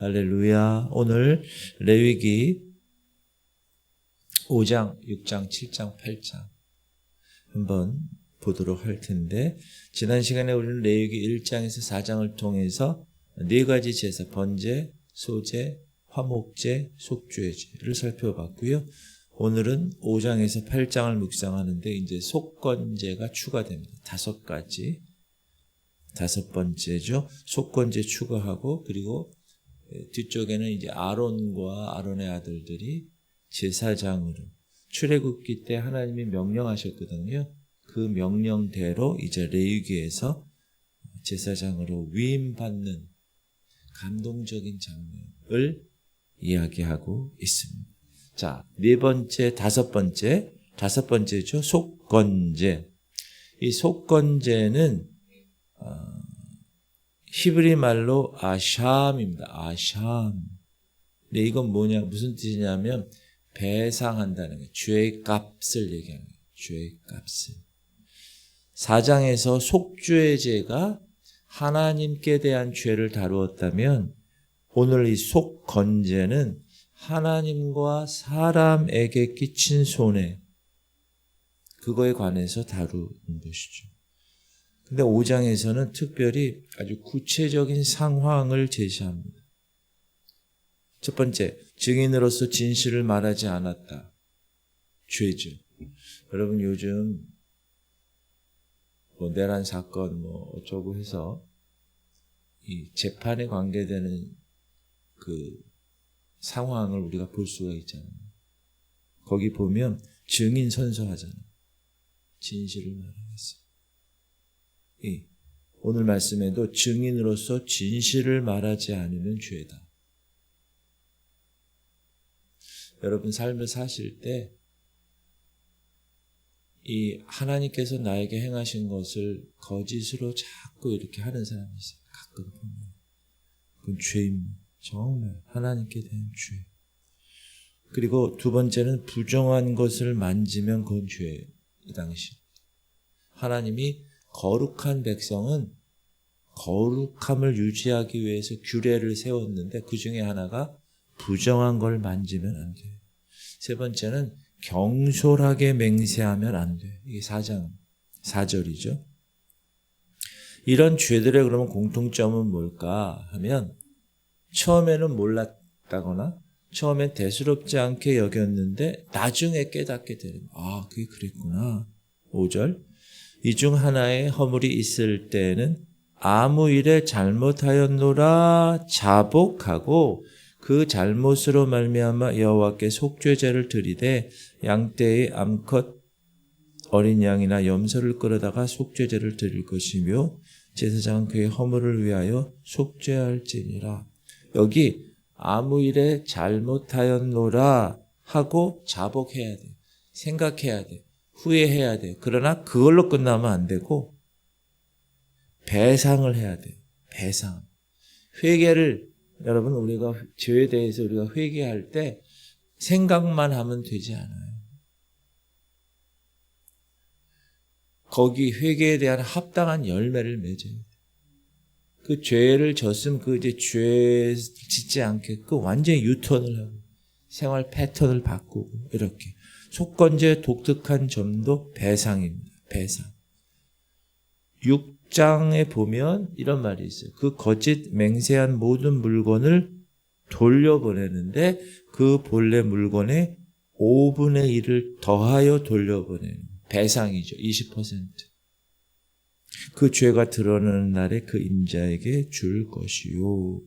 할렐루야. 오늘 레위기 5장, 6장, 7장, 8장 한번 보도록 할 텐데, 지난 시간에 우리는 레위기 1장에서 4장을 통해서 네 가지 제사, 번제, 소제, 화목제, 속죄제를 살펴봤고요. 오늘은 5장에서 8장을 묵상하는데 이제 속건제가 추가됩니다. 5가지. 5번째죠. 속건제 추가하고, 그리고 뒤쪽에는 이제 아론과 아론의 아들들이 제사장으로 출애굽기 때 하나님이 명령하셨거든요. 그 명령대로 이제 레위기에서 제사장으로 위임받는 감동적인 장면을 이야기하고 있습니다. 자, 다섯 번째죠. 속건제. 이 속건제는 히브리 말로 아샴입니다. 아샴. 근데 이건 무슨 뜻이냐면 배상한다는 거예요. 죄의 값을 얘기하는 거예요. 죄의 값을. 4장에서 속죄제가 하나님께 대한 죄를 다루었다면 오늘 이 속건제는 하나님과 사람에게 끼친 손해, 그거에 관해서 다루는 것이죠. 근데 5장에서는 특별히 아주 구체적인 상황을 제시합니다. 첫 번째, 증인으로서 진실을 말하지 않았다. 죄죠. 여러분 요즘 내란 사건 어쩌고 해서 이 재판에 관계되는 그 상황을 우리가 볼 수가 있잖아요. 거기 보면 증인 선서하잖아요. 진실을 말하겠어요. 오늘 말씀에도 증인으로서 진실을 말하지 않으면 죄다. 여러분 삶을 사실 때 이 하나님께서 나에게 행하신 것을 거짓으로 자꾸 이렇게 하는 사람이 있어요. 가끔 보면. 그건 죄입니다. 정말 하나님께 대한 죄. 그리고 두 번째는 부정한 것을 만지면 그건 죄예요. 이 당시. 하나님이 거룩한 백성은 거룩함을 유지하기 위해서 규례를 세웠는데 그 중에 하나가 부정한 걸 만지면 안 돼요. 세 번째는 경솔하게 맹세하면 안 돼요. 이게 4장 4절이죠. 이런 죄들의 그러면 공통점은 뭘까 하면 처음에는 몰랐다거나 처음엔 대수롭지 않게 여겼는데 나중에 깨닫게 되는 그게 그랬구나. 5절 이 중 하나에 허물이 있을 때에는 아무 일에 잘못하였노라 자복하고 그 잘못으로 말미암아 여호와께 속죄제를 드리되 양떼의 암컷 어린 양이나 염소를 끌어다가 속죄제를 드릴 것이며 제사장은 그의 허물을 위하여 속죄할지니라. 여기 아무 일에 잘못하였노라 하고 자복해야 돼. 생각해야 돼. 후회해야 돼. 그러나 그걸로 끝나면 안 되고 배상을 해야 돼요. 배상. 회개를 여러분 우리가 죄에 대해서 우리가 회개할 때 생각만 하면 되지 않아요. 거기 회개에 대한 합당한 열매를 맺어야 돼요. 그 죄를 졌으면 그 이제 죄 짓지 않게끔 완전히 유턴을 하고 생활 패턴을 바꾸고 이렇게. 속건제의 독특한 점도 배상입니다. 배상. 6장에 보면 이런 말이 있어요. 그 거짓 맹세한 모든 물건을 돌려보내는데 그 본래 물건의 5분의 1을 더하여 돌려보내는 배상이죠. 20%. 그 죄가 드러나는 날에 그 임자에게 줄 것이요.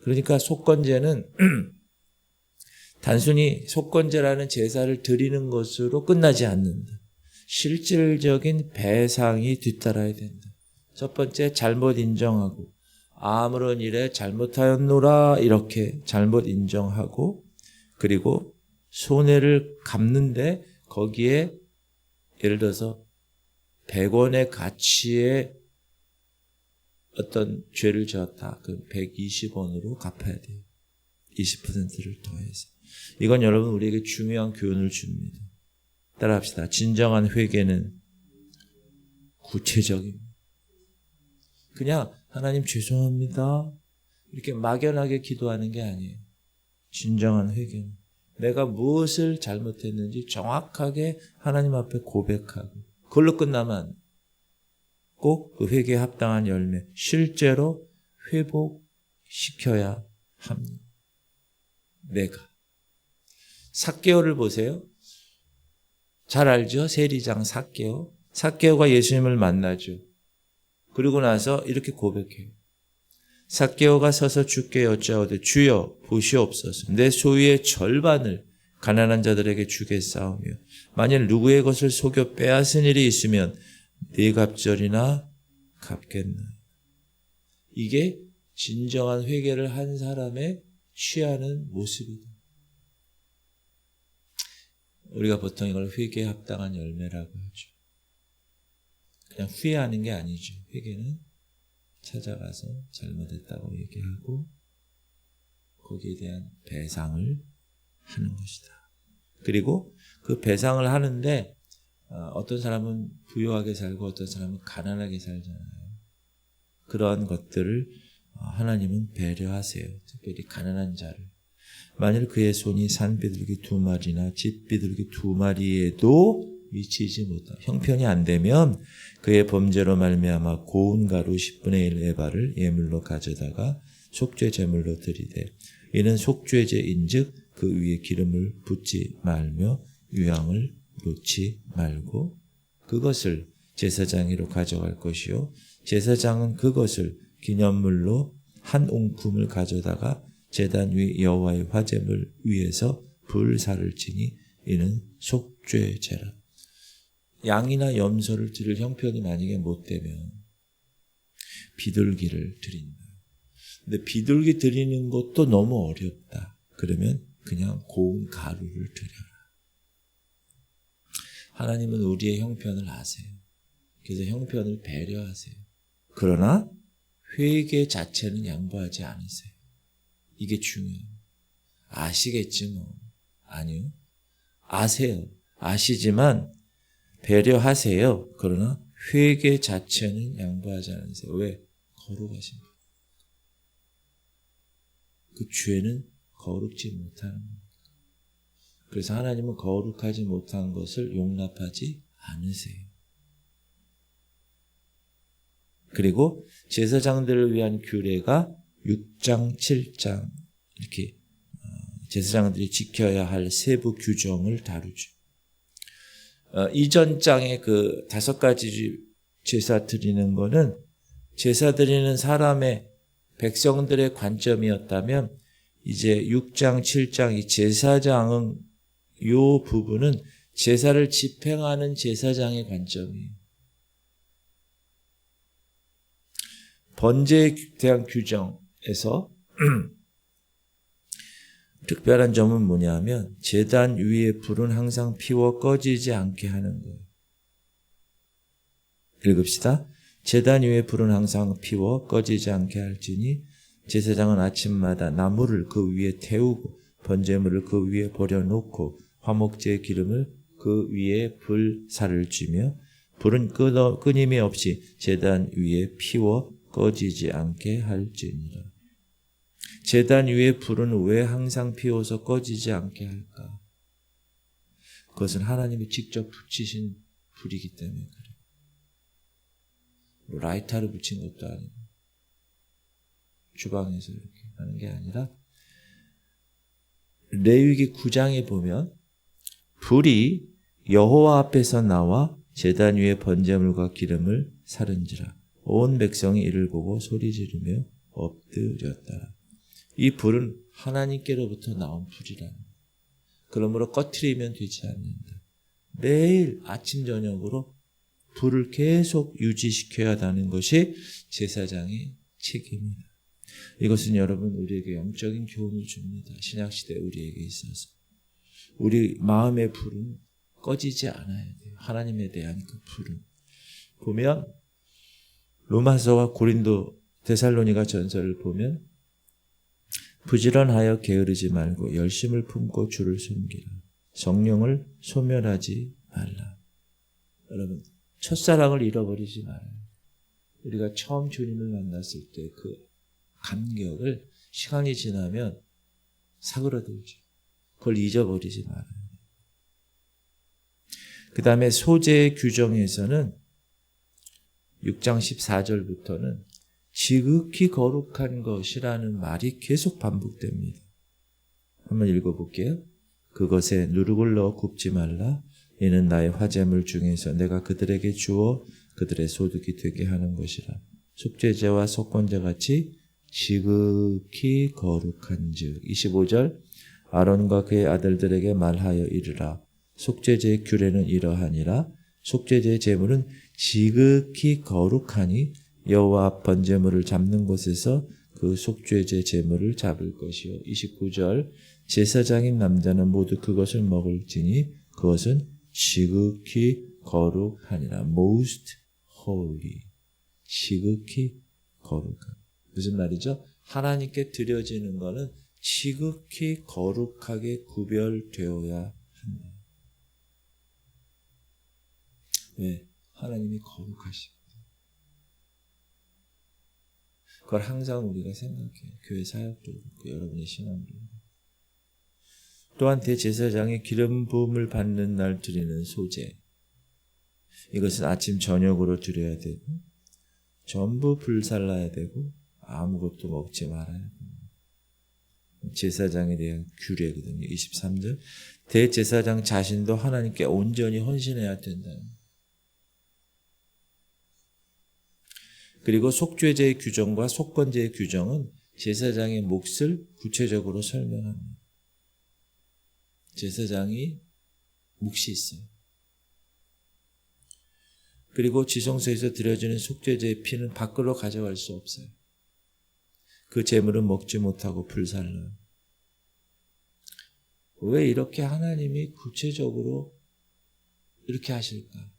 그러니까 속건제는 단순히 속건제라는 제사를 드리는 것으로 끝나지 않는다. 실질적인 배상이 뒤따라야 된다. 첫 번째, 잘못 인정하고 아무런 일에 잘못하였노라 이렇게 잘못 인정하고, 그리고 손해를 갚는데 거기에 예를 들어서 100원의 가치의 어떤 죄를 지었다. 그 120원으로 갚아야 돼요. 20%를 더해서. 이건 여러분 우리에게 중요한 교훈을 줍니다. 따라합시다. 진정한 회개는 구체적입니다. 그냥 하나님 죄송합니다. 이렇게 막연하게 기도하는 게 아니에요. 진정한 회개는 내가 무엇을 잘못했는지 정확하게 하나님 앞에 고백하고 그걸로 끝나면 안 돼요. 꼭 그 회개에 합당한 열매, 실제로 회복시켜야 합니다. 내가. 삭개오를 보세요. 잘 알죠? 세리장 삭개오. 삭개오가 예수님을 만나죠. 그리고 나서 이렇게 고백해요. 삭개오가 서서 주께 여짜오되 주여 보시옵소서. 내 소유의 절반을 가난한 자들에게 주겠사오며 만일 누구의 것을 속여 빼앗은 일이 있으면 네 갑절이나 갚겠나. 이게 진정한 회개를 한 사람의 취하는 모습이다. 우리가 보통 이걸 회개에 합당한 열매라고 하죠. 그냥 후회하는 게 아니죠. 회개는 찾아가서 잘못했다고 얘기하고 거기에 대한 배상을 하는 것이다. 그리고 그 배상을 하는데 어떤 사람은 부유하게 살고 어떤 사람은 가난하게 살잖아요. 그러한 것들을 하나님은 배려하세요. 특별히 가난한 자를. 만일 그의 손이 산비둘기 2마리나 집비둘기 2마리에도 미치지 못한 형편이 안 되면 그의 범죄로 말미암아 고운 가루 10분의 1 에바를 예물로 가져다가 속죄 제물로 드리되 이는 속죄제인즉 그 위에 기름을 붓지 말며 유향을 놓지 말고 그것을 제사장이로 가져갈 것이요 제사장은 그것을 기념물로 한 웅품을 가져다가 제단 위 여호와의 화제물 위에서 불사를 지니 이는 속죄제라. 양이나 염소를 드릴 형편이 만약에 못 되면 비둘기를 드린다. 근데 비둘기 드리는 것도 너무 어렵다. 그러면 그냥 고운 가루를 드려라. 하나님은 우리의 형편을 아세요. 그래서 형편을 배려하세요. 그러나 회개 자체는 양보하지 않으세요. 이게 중요해요. 아시겠지 뭐. 아니요. 아세요. 아시지만 배려하세요. 그러나 회개 자체는 양보하지 않으세요. 왜? 거룩하신 분. 그 죄는 거룩지 못하는 겁니다. 그래서 하나님은 거룩하지 못한 것을 용납하지 않으세요. 그리고 제사장들을 위한 규례가 6장, 7장 이렇게 제사장들이 지켜야 할 세부 규정을 다루죠. 이전 장에 그 5가지 제사 드리는 거는 제사 드리는 사람의 백성들의 관점이었다면 이제 6장, 7장 이 제사장은 이 부분은 제사를 집행하는 제사장의 관점이에요. 번제에 대한 규정에서 특별한 점은 뭐냐면 제단 위에 불은 항상 피워 꺼지지 않게 하는 거예요. 읽읍시다. 제단 위에 불은 항상 피워 꺼지지 않게 할지니 제사장은 아침마다 나무를 그 위에 태우고 번제물을 그 위에 버려놓고 화목제의 기름을 그 위에 불사를 쥐며 불은 끊임이 없이 제단 위에 피워 꺼지지 않게 할지니라. 제단 위에 불은 왜 항상 피워서 꺼지지 않게 할까? 그것은 하나님이 직접 붙이신 불이기 때문에 그래요. 라이터를 붙인 것도 아니고 주방에서 이렇게 하는 게 아니라 레위기 9장에 보면 불이 여호와 앞에서 나와 제단 위에 번제물과 기름을 사른지라 온 백성이 이를 보고 소리 지르며 엎드렸다. 이 불은 하나님께로부터 나온 불이라는 거예요. 그러므로 꺼트리면 되지 않는다. 매일 아침 저녁으로 불을 계속 유지시켜야 한다는 것이 제사장의 책임이다. 이것은 여러분 우리에게 영적인 교훈을 줍니다. 신약시대 우리에게 있어서. 우리 마음의 불은 꺼지지 않아야 돼요. 하나님에 대한 그 불은. 보면 로마서와 고린도 데살로니가 전서를 보면 부지런하여 게으르지 말고 열심을 품고 주를 섬기라. 성령을 소멸하지 말라. 여러분 첫사랑을 잃어버리지 말아요. 우리가 처음 주님을 만났을 때 그 감격을 시간이 지나면 사그러들죠. 그걸 잊어버리지 말아요. 그 다음에 소재의 규정에서는 6장 14절부터는 지극히 거룩한 것이라는 말이 계속 반복됩니다. 한번 읽어볼게요. 그것에 누룩을 넣어 굽지 말라. 이는 나의 화제물 중에서 내가 그들에게 주어 그들의 소득이 되게 하는 것이라. 속죄제와 속건제 같이 지극히 거룩한즉. 25절 아론과 그의 아들들에게 말하여 이르라. 속죄제의 규례는 이러하니라. 속죄제의 제물은 지극히 거룩하니 여호와 앞 번제물을 잡는 곳에서 그 속죄제 제물을 잡을 것이요. 29절 제사장인 남자는 모두 그것을 먹을지니 그것은 지극히 거룩하니라. Most holy. 지극히 거룩한. 무슨 말이죠? 하나님께 드려지는 것은 지극히 거룩하게 구별되어야 한다. 왜? 하나님이 거룩하십니다. 그걸 항상 우리가 생각해요. 교회 사역도 그렇고 여러분의 신앙도. 또한 대제사장이 기름 부음을 받는 날 드리는 소제. 이것은 아침 저녁으로 드려야 되고 전부 불살라야 되고 아무것도 먹지 말아야 됩니다. 제사장에 대한 규례거든요. 23절 대제사장 자신도 하나님께 온전히 헌신해야 된다. 그리고 속죄제의 규정과 속건제의 규정은 제사장의 몫을 구체적으로 설명합니다. 제사장이 몫이 있어요. 그리고 지성소에서 드려지는 속죄제의 피는 밖으로 가져갈 수 없어요. 그 제물은 먹지 못하고 불살라요. 왜 이렇게 하나님이 구체적으로 이렇게 하실까?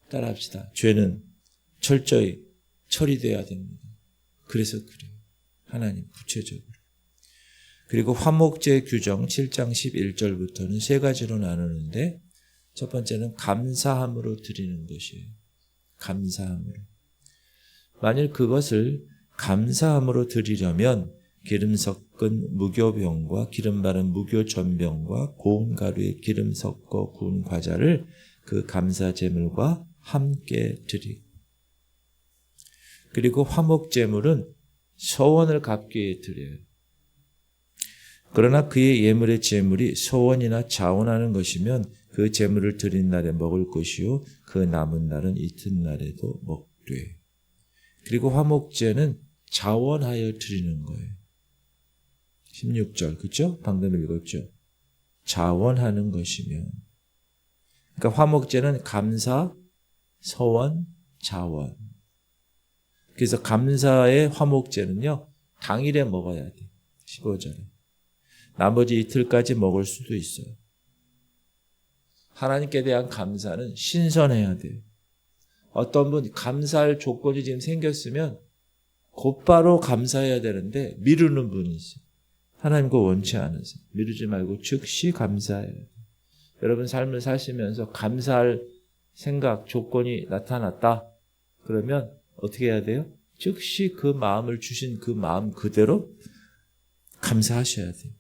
따라합시다. 죄는 철저히 처리돼야 됩니다. 그래서 그래요. 하나님 구체적으로. 그리고 화목제 규정 7장 11절부터는 세 가지로 나누는데 첫 번째는 감사함으로 드리는 것이에요. 감사함으로. 만일 그것을 감사함으로 드리려면 기름 섞은 무교병과 기름 바른 무교전병과 고운 가루에 기름 섞어 구운 과자를 그 감사 제물과 함께 드리고 그리고 화목제물은 서원을 갚기 위해 드려요. 그러나 그의 예물의 제물이 서원이나 자원하는 것이면 그 제물을 드린 날에 먹을 것이요 그 남은 날은 이튿날에도 먹되. 그리고 화목제는 자원하여 드리는 거예요. 16절 그렇죠? 방금 읽었죠? 자원하는 것이면. 그러니까 화목제는 감사, 서원, 자원. 그래서 감사의 화목제는요. 당일에 먹어야 돼. 15절에. 나머지 이틀까지 먹을 수도 있어요. 하나님께 대한 감사는 신선해야 돼요. 어떤 분 감사할 조건이 지금 생겼으면 곧바로 감사해야 되는데 미루는 분이 있어요. 하나님 그거 원치 않으세요. 미루지 말고 즉시 감사해야 돼요. 여러분 삶을 사시면서 감사할 생각, 조건이 나타났다. 그러면 어떻게 해야 돼요? 즉시 그 마음을 주신 그 마음 그대로 감사하셔야 돼요.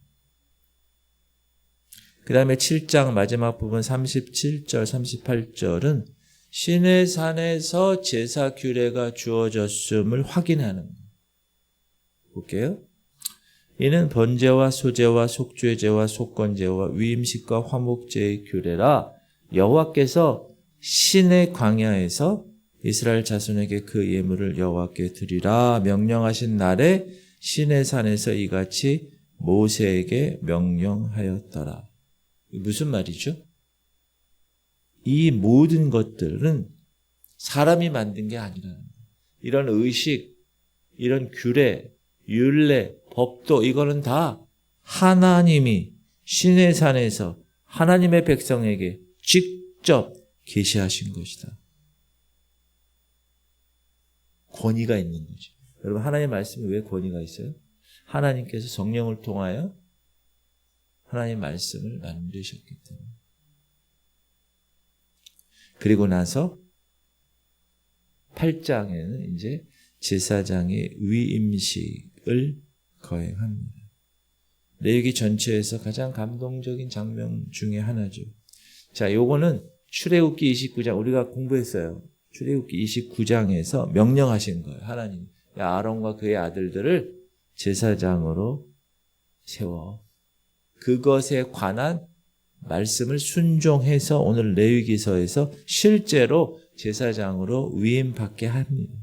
그 다음에 7장 마지막 부분 37절, 38절은 신의 산에서 제사 규례가 주어졌음을 확인하는 거예요. 볼게요. 이는 번제와 소제와 속죄제와 속건제와 위임식과 화목제의 규례라 여호와께서 신의 광야에서 이스라엘 자손에게 그 예물을 여호와께 드리라 명령하신 날에 신의 산에서 이같이 모세에게 명령하였더라. 무슨 말이죠? 이 모든 것들은 사람이 만든 게 아니라는 거예요. 이런 의식, 이런 규례, 율례, 법도 이거는 다 하나님이 신의 산에서 하나님의 백성에게 직접 계시하신 것이다. 권위가 있는 거죠. 여러분 하나님의 말씀이 왜 권위가 있어요? 하나님께서 성령을 통하여 하나님의 말씀을 만드셨기 때문에. 그리고 나서 8장에는 이제 제사장의 위임식 거행합니다. 레위기 전체에서 가장 감동적인 장면 중에 하나죠. 자, 요거는 출애굽기 29장 우리가 공부했어요. 출애굽기 29장에서 명령하신 거예요. 하나님, 아론과 그의 아들들을 제사장으로 세워. 그것에 관한 말씀을 순종해서 오늘 레위기서에서 실제로 제사장으로 위임받게 합니다.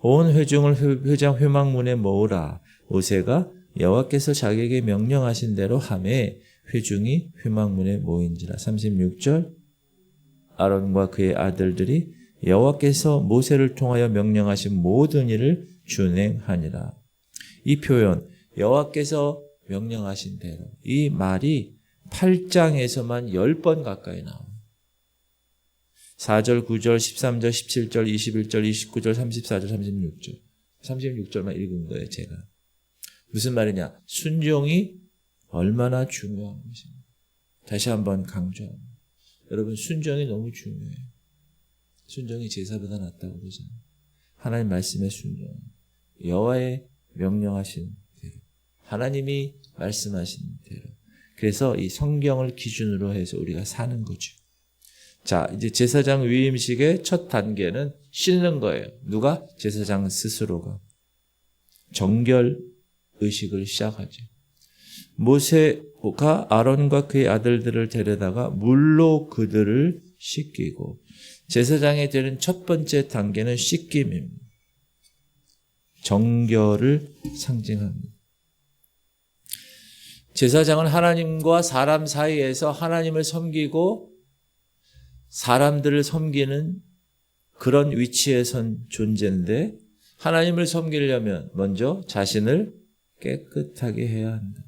온 회중을 회장 회막문에 모으라. 모세가 여호와께서 자기에게 명령하신 대로 하매 회중이 회막문에 모인지라. 36절 아론과 그의 아들들이 여호와께서 모세를 통하여 명령하신 모든 일을 준행하니라. 이 표현 여호와께서 명령하신 대로, 이 말이 8장에서만 10번 가까이 나옵니다. 4절, 9절, 13절, 17절, 21절, 29절, 34절, 36절. 36절만 읽은 거예요, 제가. 무슨 말이냐? 순종이 얼마나 중요한 것입니다. 다시 한번 강조합니다. 여러분, 순종이 너무 중요해요. 순종이 제사보다 낫다고 그러잖아요. 하나님 말씀의 순종. 여호와의 명령하신 대로. 하나님이 말씀하신 대로. 그래서 이 성경을 기준으로 해서 우리가 사는 거죠. 자, 이제 제사장 위임식의 첫 단계는 씻는 거예요. 누가? 제사장 스스로가. 정결 의식을 시작하죠. 모세가 아론과 그의 아들들을 데려다가 물로 그들을 씻기고, 제사장이 되는 첫 번째 단계는 씻김입니다. 정결을 상징합니다. 제사장은 하나님과 사람 사이에서 하나님을 섬기고 사람들을 섬기는 그런 위치에 선 존재인데, 하나님을 섬기려면 먼저 자신을 깨끗하게 해야 한다.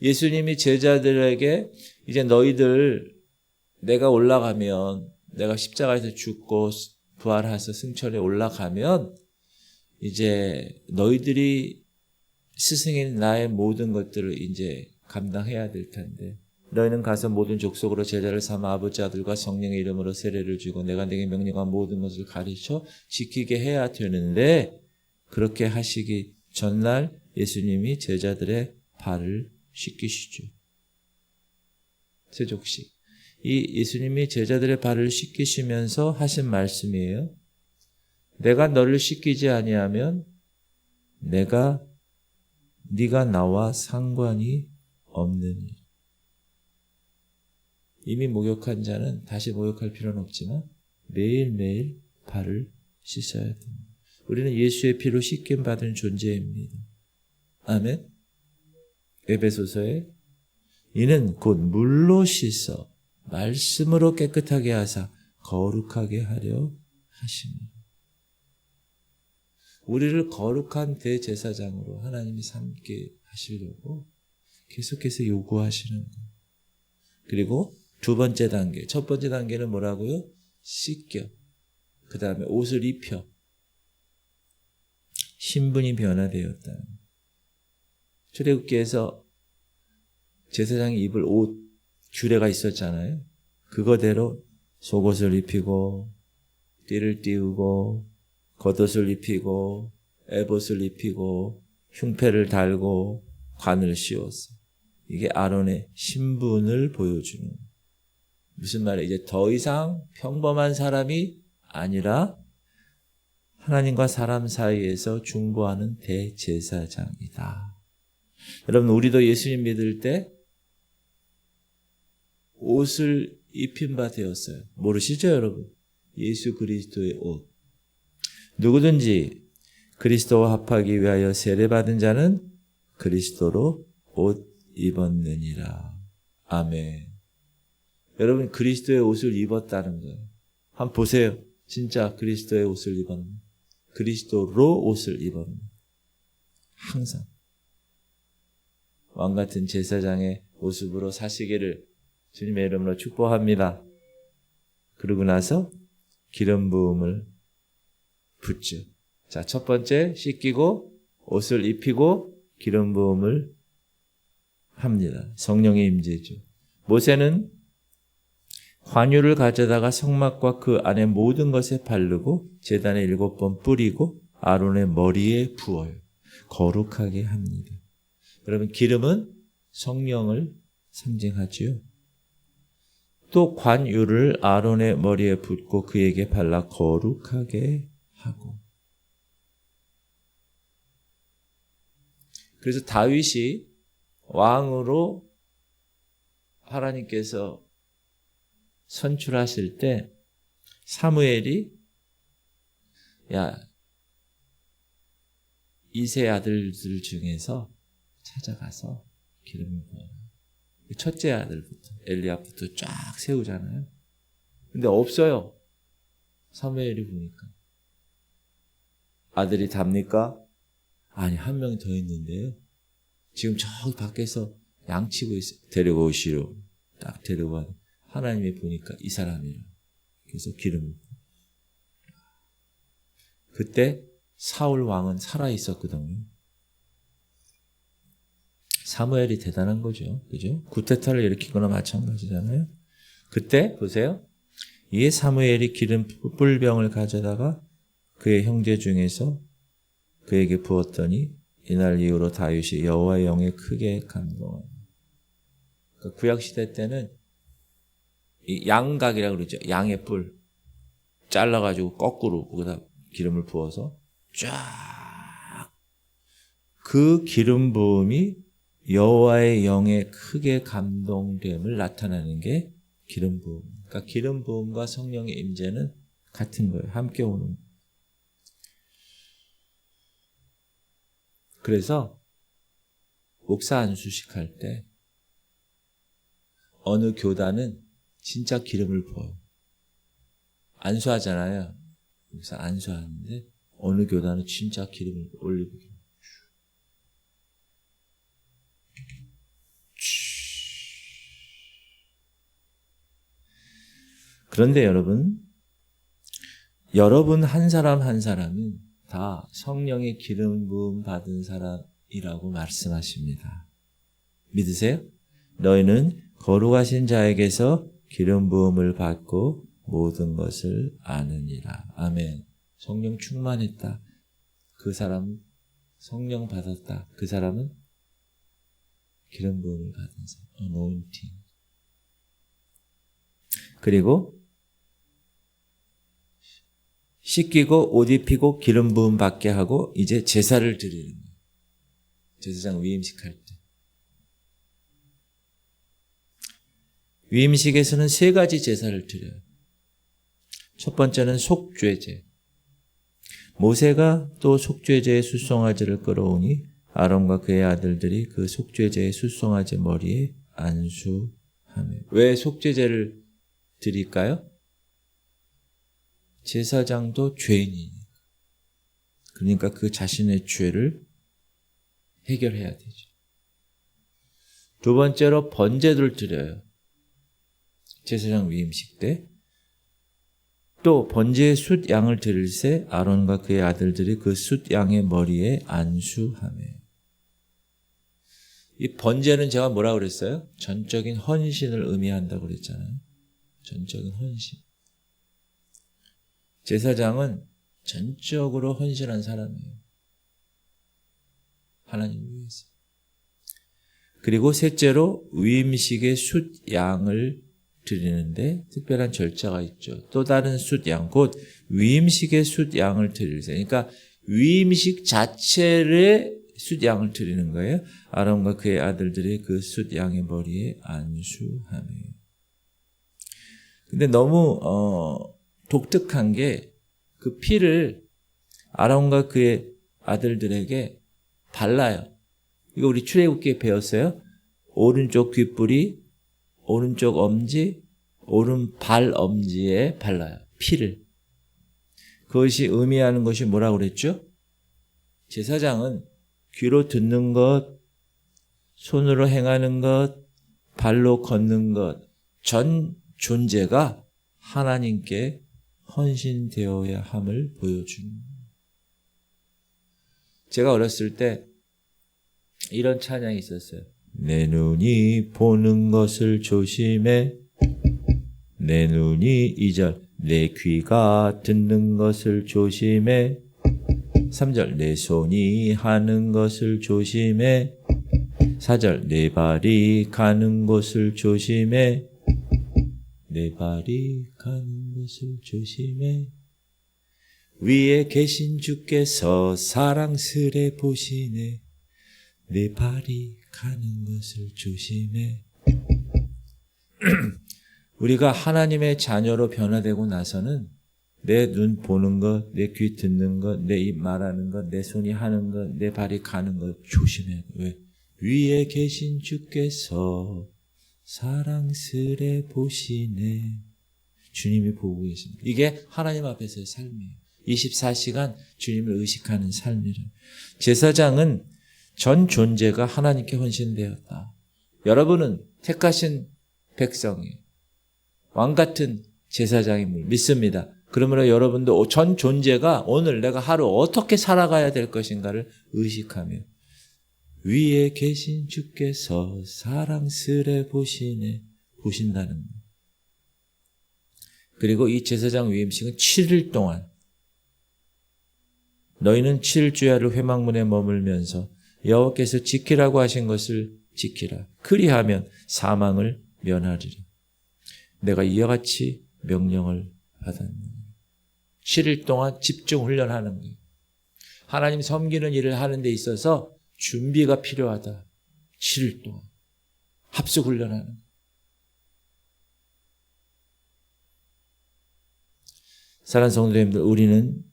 예수님이 제자들에게 이제 너희들 내가 올라가면, 내가 십자가에서 죽고 부활해서 승천에 올라가면 이제 너희들이 스승인 나의 모든 것들을 이제 감당해야 될 텐데, 너희는 가서 모든 족속으로 제자를 삼아 아버지 아들과 성령의 이름으로 세례를 주고 내가 네게 명령한 모든 것을 가르쳐 지키게 해야 되는데, 그렇게 하시기 전날 예수님이 제자들의 발을 씻기시죠. 세족식. 이 예수님이 제자들의 발을 씻기시면서 하신 말씀이에요. 내가 너를 씻기지 아니하면 네가 나와 상관이 없느니. 이미 목욕한 자는 다시 목욕할 필요는 없지만 매일매일 발을 씻어야 됩니다. 우리는 예수의 피로 씻김 받은 존재입니다. 아멘. 에베소서에 이는 곧 물로 씻어 말씀으로 깨끗하게 하사 거룩하게 하려 하십니다. 우리를 거룩한 대제사장으로 하나님이 삼게 하시려고 계속해서 요구하시는 거예요. 그리고 두 번째 단계, 첫 번째 단계는 뭐라고요? 씻겨. 그 다음에 옷을 입혀. 신분이 변화되었다. 출애굽기에서 제사장이 입을 옷 규례가 있었잖아요. 그거대로 속옷을 입히고 띠를 띄우고 겉옷을 입히고 에봇을 입히고 흉패를 달고 관을 씌웠어. 이게 아론의 신분을 보여주는 거예요. 무슨 말이에요? 이제 더 이상 평범한 사람이 아니라 하나님과 사람 사이에서 중보하는 대제사장이다. 여러분, 우리도 예수님 믿을 때 옷을 입힌 바 되었어요. 모르시죠, 여러분? 예수 그리스도의 옷. 누구든지 그리스도와 합하기 위하여 세례받은 자는 그리스도로 옷 입었느니라. 아멘. 여러분, 그리스도의 옷을 입었다는 거예요. 한번 보세요. 진짜 그리스도의 옷을 입었는, 그리스도로 옷을 입었는. 항상 왕같은 제사장의 모습으로 사시기를 주님의 이름으로 축복합니다. 그러고 나서 기름 부음을 붓죠. 자, 첫 번째 씻기고 옷을 입히고 기름 부음을 합니다. 성령의 임재죠. 모세는 관유를 가져다가 성막과 그 안에 모든 것에 바르고 제단에 7번 뿌리고 아론의 머리에 부어요. 거룩하게 합니다. 여러분, 기름은 성령을 상징하지요. 또 관유를 아론의 머리에 붓고 그에게 발라 거룩하게 하고. 그래서 다윗이 왕으로 하나님께서 선출하실 때 사무엘이 야, 이세 아들들 중에서 찾아가서 기름을 부어라. 첫째 아들부터 엘리압부터 쫙 세우잖아요. 근데 없어요. 사무엘이 보니까. 아들이 답니까? 아니, 한 명 더 있는데요. 지금 저기 밖에서 양치고 있어요. 데리고 오시오. 딱 데리고 와. 하나님이 보니까 이 사람이라. 그래서 기름을. 그때 사울 왕은 살아 있었거든요. 사무엘이 대단한 거죠. 그죠? 구테타를 일으킨 거나 마찬가지잖아요. 그때 보세요. 이에 사무엘이 기름 뿔병을 가져다가 그의 형제 중에서 그에게 부었더니 이날 이후로 다윗이 여호와의 영에 크게 감동하니. 그러니까 구약 시대 때는 이 양각이라고 그러죠. 양의 뿔 잘라가지고 거꾸로 거기다 기름을 부어서 쫙 그 기름 부음이 여호와의 영에 크게 감동됨을 나타내는 게 기름 부음. 그러니까 기름 부음과 성령의 임재는 같은 거예요. 함께 오는. 그래서 목사 안수식 할 때 어느 교단은 진짜 기름을 부어요. 안수하잖아요. 목사 안수하는데 어느 교단은 진짜 기름을 올리고. 그런데 여러분 한 사람 한 사람은 다 성령의 기름 부음 받은 사람이라고 말씀하십니다. 믿으세요? 너희는 거룩하신 자에게서 기름 부음을 받고 모든 것을 아느니라. 아멘. 성령 충만했다. 그 사람은 성령 받았다. 그 사람은 기름 부음을 받은 사람. anointing. 그리고 씻기고 옷 입히고 기름 부음 받게 하고 이제 제사를 드리는 거예요. 제사장 위임식할 때. 위임식에서는 3가지 제사를 드려요. 첫 번째는 속죄제. 모세가 또 속죄제의 숫송아지를 끌어오니 아론과 그의 아들들이 그 속죄제의 숫송아지 머리에 안수하며. 왜 속죄제를 드릴까요? 제사장도 죄인이니까. 그러니까 그 자신의 죄를 해결해야 되죠. 두 번째로 번제를 드려요. 제사장 위임식 때. 또 번제의 숫 양을 드릴새 아론과 그의 아들들이 그 숫 양의 머리에 안수하며. 이 번제는 제가 뭐라고 그랬어요? 전적인 헌신을 의미한다고 그랬잖아요. 전적인 헌신. 제사장은 전적으로 헌신한 사람이에요. 하나님 위해서. 그리고 셋째로 위임식의 숫 양을 드리는데 특별한 절차가 있죠. 또 다른 숫 양, 곧 위임식의 숫 양을 드리세요. 그러니까 위임식 자체를 숫 양을 드리는 거예요. 아론과 그의 아들들이 그 숫 양의 머리에 안수하며. 근데 너무 독특한 게 그 피를 아론과 그의 아들들에게 발라요. 이거 우리 출애굽기에 배웠어요. 오른쪽 귓불이, 오른쪽 엄지, 오른발 엄지에 발라요. 피를. 그것이 의미하는 것이 뭐라고 그랬죠? 제사장은 귀로 듣는 것, 손으로 행하는 것, 발로 걷는 것, 전 존재가 하나님께 헌신되어야 함을 보여주는 거예요. 제가 어렸을 때 이런 찬양이 있었어요. 내 눈이 보는 것을 조심해. 내 눈이 2절 내 귀가 듣는 것을 조심해. 3절 내 손이 하는 것을 조심해. 4절 내 발이 가는 곳을 조심해. 내 발이 가는 곳을 조심해. 위에 계신 주께서 사랑스레 보시네. 내 발이 가는 것을 조심해. 우리가 하나님의 자녀로 변화되고 나서는 내 눈 보는 것, 내 귀 듣는 것, 내 입 말하는 것, 내 손이 하는 것, 내 발이 가는 것 조심해. 왜? 위에 계신 주께서 사랑스레 보시네. 주님이 보고 계십니다. 이게 하나님 앞에서의 삶이에요. 24시간 주님을 의식하는 삶이래. 제사장은 전 존재가 하나님께 헌신되었다. 여러분은 택하신 백성이에요. 왕 같은 제사장임을 믿습니다. 그러므로 여러분도 전 존재가 오늘 내가 하루 어떻게 살아가야 될 것인가를 의식하며 위에 계신 주께서 사랑스레 보시네. 보신다는 거예요. 그리고 이 제사장 위임식은 7일 동안 너희는 7주야를 회막문에 머물면서 여호와께서 지키라고 하신 것을 지키라. 그리하면 사망을 면하리라. 내가 이와 같이 명령을 받았느니라. 7일 동안 집중 훈련하는 거예요. 하나님 섬기는 일을 하는 데 있어서 준비가 필요하다. 7일 동안 합숙 훈련하는 거예요. 사랑하는 성도님들, 우리는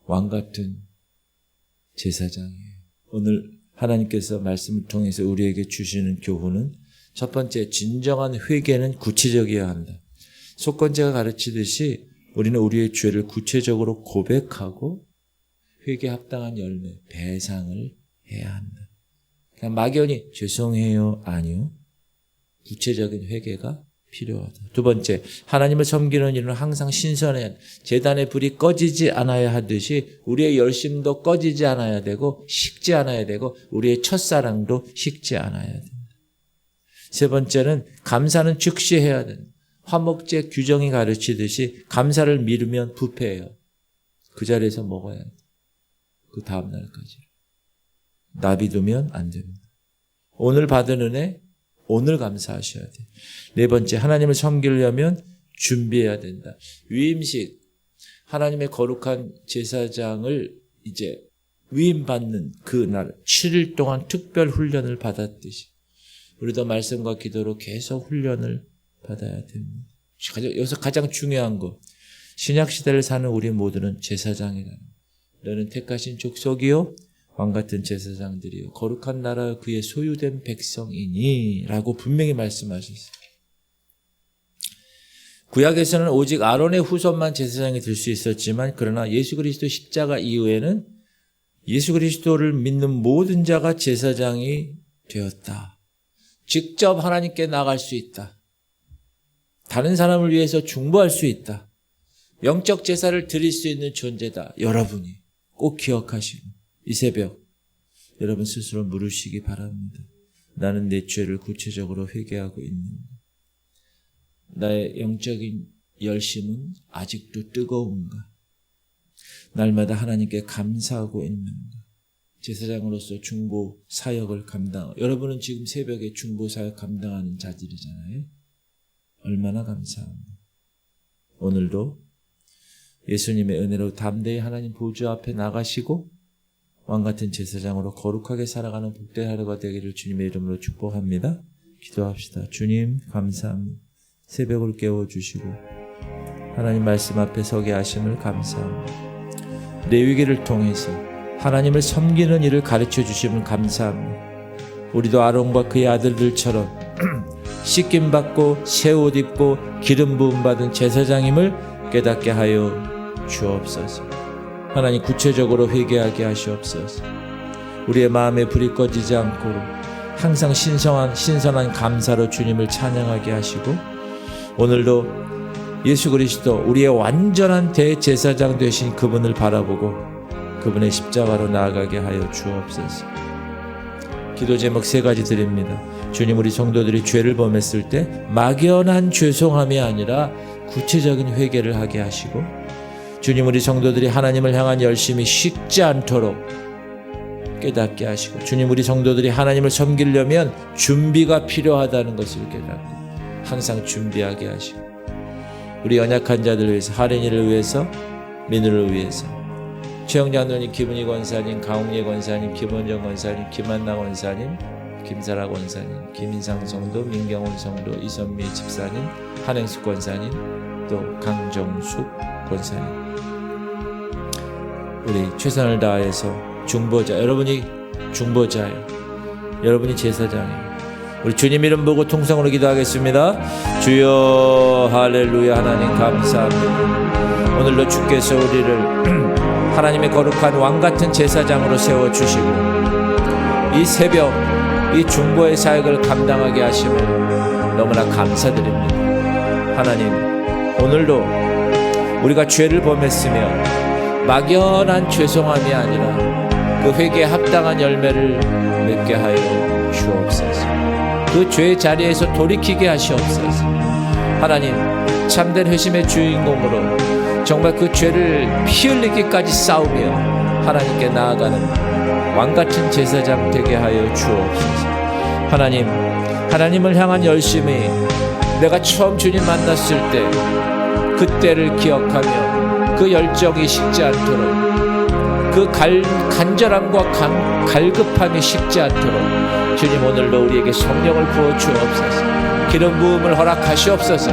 왕 같은 제사장이에요. 오늘 하나님께서 말씀을 통해서 우리에게 주시는 교훈은 첫 번째, 진정한 회개는 구체적이어야 한다. 속건제가 가르치듯이 우리는 우리의 죄를 구체적으로 고백하고 회개에 합당한 열매, 배상을 해야 한다. 그냥 막연히 죄송해요, 아니요. 구체적인 회개가 필요하다. 두 번째, 하나님을 섬기는 일은 항상 신선해야, 제단의 불이 꺼지지 않아야 하듯이 우리의 열심도 꺼지지 않아야 되고 식지 않아야 되고 우리의 첫사랑도 식지 않아야 된다. 세 번째는 감사는 즉시 해야 된다. 화목제 규정이 가르치듯이 감사를 미루면 부패해요. 그 자리에서 먹어야 돼. 그 다음 날까지. 나비두면 안 됩니다. 오늘 받은 은혜, 오늘 감사하셔야 돼요. 네 번째, 하나님을 섬기려면 준비해야 된다. 위임식, 하나님의 거룩한 제사장을 이제 위임받는 그날 7일 동안 특별 훈련을 받았듯이 우리도 말씀과 기도로 계속 훈련을 받아야 됩니다. 여기서 가장 중요한 거, 신약시대를 사는 우리 모두는 제사장이라는 거예요. 너는 택하신 족속이요 왕같은 제사장들이요 거룩한 나라 그의 소유된 백성이니 라고 분명히 말씀하셨어요. 구약에서는 오직 아론의 후손만 제사장이 될 수 있었지만 그러나 예수 그리스도 십자가 이후에는 예수 그리스도를 믿는 모든 자가 제사장이 되었다. 직접 하나님께 나갈 수 있다. 다른 사람을 위해서 중보할 수 있다. 영적 제사를 드릴 수 있는 존재다. 여러분이 꼭 기억하시고 이 새벽 여러분 스스로 물으시기 바랍니다. 나는 내 죄를 구체적으로 회개하고 있는가? 나의 영적인 열심은 아직도 뜨거운가? 날마다 하나님께 감사하고 있는가? 제사장으로서 중보 사역을 감당하고, 여러분은 지금 새벽에 중보 사역 감당하는 자들이잖아요. 얼마나 감사합니다. 오늘도 예수님의 은혜로 담대히 하나님 보좌 앞에 나가시고 왕같은 제사장으로 거룩하게 살아가는 복된 하루가 되기를 주님의 이름으로 축복합니다. 기도합시다. 주님 감사합니다. 새벽을 깨워주시고 하나님 말씀 앞에 서게 하심을 감사합니다. 레위기를 통해서 하나님을 섬기는 일을 가르쳐 주심을 감사합니다. 우리도 아론과 그의 아들들처럼 씻김 받고 새 옷 입고 기름 부음 받은 제사장임을 깨닫게 하여 주옵소서. 하나님 구체적으로 회개하게 하시옵소서. 우리의 마음에 불이 꺼지지 않고 항상 신선한 감사로 주님을 찬양하게 하시고 오늘도 예수 그리스도 우리의 완전한 대제사장 되신 그분을 바라보고 그분의 십자가로 나아가게 하여 주옵소서. 기도 제목 3가지 드립니다. 주님, 우리 성도들이 죄를 범했을 때 막연한 죄송함이 아니라 구체적인 회개를 하게 하시고 주님, 우리 성도들이 하나님을 향한 열심이 식지 않도록 깨닫게 하시고, 주님, 우리 성도들이 하나님을 섬기려면 준비가 필요하다는 것을 깨닫고 항상 준비하게 하시고, 우리 연약한 자들을 위해서, 할인이를 위해서, 민우를 위해서, 최영자 누님, 김은희 권사님, 강홍예 권사님, 김원정 권사님, 김한나 권사님, 김사라 권사님, 김인상 성도, 민경훈 성도, 이선미 집사님, 한행숙 권사님, 또 강정숙 권사님, 우리 최선을 다해서 중보자, 여러분이 중보자예요. 여러분이 제사장이에요. 우리 주님 이름 보고 통성으로 기도하겠습니다. 주여 할렐루야. 하나님 감사합니다. 오늘도 주께서 우리를 하나님의 거룩한 왕같은 제사장으로 세워주시고 이 새벽 이 중보의 사역을 감당하게 하심을 너무나 감사드립니다. 하나님, 오늘도 우리가 죄를 범했으면 막연한 죄송함이 아니라 그 회개에 합당한 열매를 맺게 하여 주옵소서. 그 죄의 자리에서 돌이키게 하시옵소서. 하나님, 참된 회심의 주인공으로 정말 그 죄를 피 흘리기까지 싸우며 하나님께 나아가는 왕같은 제사장 되게 하여 주옵소서. 하나님, 하나님을 향한 열심이 내가 처음 주님 만났을 때 그때를 기억하며 그 열정이 식지 않도록, 그 간절함과 갈급함이 식지 않도록 주님, 오늘도 우리에게 성령을 부어 주옵소서. 기름 부음을 허락하시옵소서.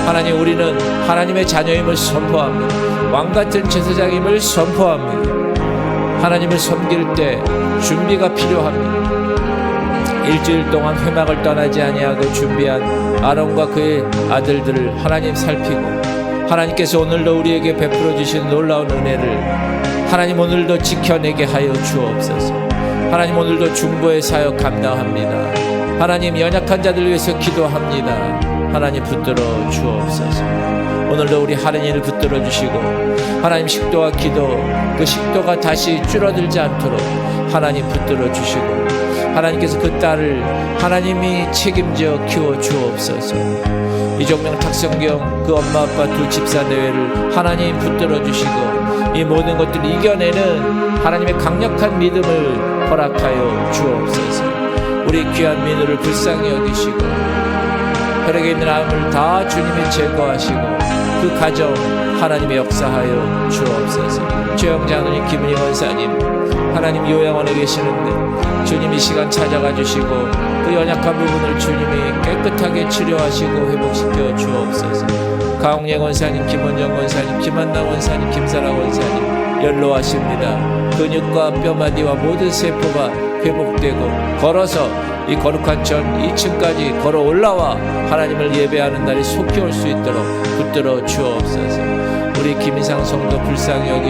하나님, 우리는 하나님의 자녀임을 선포합니다. 왕같은 제사장임을 선포합니다. 하나님을 섬길 때 준비가 필요합니다. 일주일 동안 회막을 떠나지 아니하고 준비한 아론과 그의 아들들을 하나님 살피고, 하나님께서 오늘도 우리에게 베풀어 주신 놀라운 은혜를 하나님 오늘도 지켜내게 하여 주옵소서. 하나님, 오늘도 중보의 사역 감당합니다. 하나님, 연약한 자들 위해서 기도합니다. 하나님, 붙들어 주옵소서. 오늘도 우리 할인이를 붙들어 주시고, 하나님, 식도와 기도, 그 식도가 다시 줄어들지 않도록 하나님 붙들어 주시고, 하나님께서 그 딸을 하나님이 책임져 키워 주옵소서. 이종명, 탁성경, 그 엄마 아빠 두 집사 내외를 하나님 붙들어 주시고, 이 모든 것들을 이겨내는 하나님의 강력한 믿음을 허락하여 주옵소서. 우리 귀한 민우를 불쌍히 여기시고, 혈액에 있는 암을 다 주님이 제거하시고, 그 가정 하나님의 역사하여 주옵소서. 최영자 누님, 김은희 원사님, 하나님 요양원에 계시는데 주님이 시간 찾아가 주시고, 그 연약한 부분을 주님이 깨끗하게 치료하시고 회복시켜 주옵소서. 강홍예 권사님, 김원정 권사님, 김한나 권사님, 김사라 권사님, 연로하십니다. 근육과 뼈마디와 모든 세포가 회복되고 걸어서 이 거룩한 전 2층까지 걸어 올라와 하나님을 예배하는 날이 속히 올 수 있도록 붙들어 주옵소서. 우리 김이상 성도 불쌍히 여기